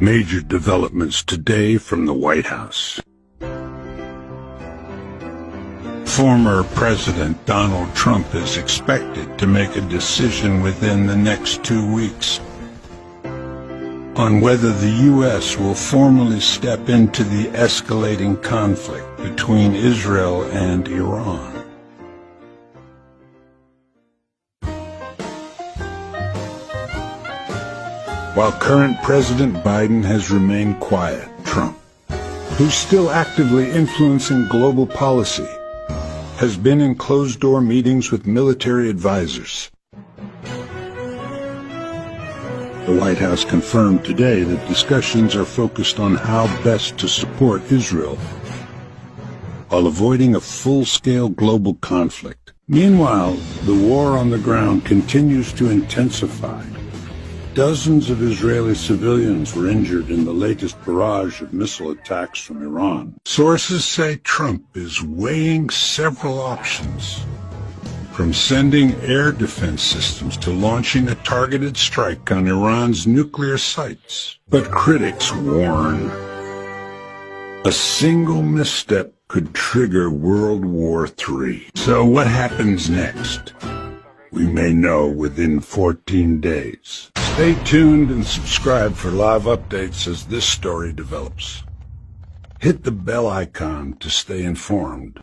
Major developments today from the White House. Former President Donald Trump is expected to make a decision within the next 2 weeks on whether the U.S. will formally step into the escalating conflict between Israel and Iran. While current President Biden has remained quiet, Trump, who's still actively influencing global policy, has been in closed-door meetings with military advisors. The White House confirmed today that discussions are focused on how best to support Israel while avoiding a full-scale global conflict. Meanwhile, the war on the ground continues to intensify. Dozens of Israeli civilians were injured in the latest barrage of missile attacks from Iran. Sources say Trump is weighing several options, from sending air defense systems to launching a targeted strike on Iran's nuclear sites. But critics warn a single misstep could trigger World War III. So what happens next? We may know within 14 days. Stay tuned and subscribe for live updates as this story develops. Hit the bell icon to stay informed.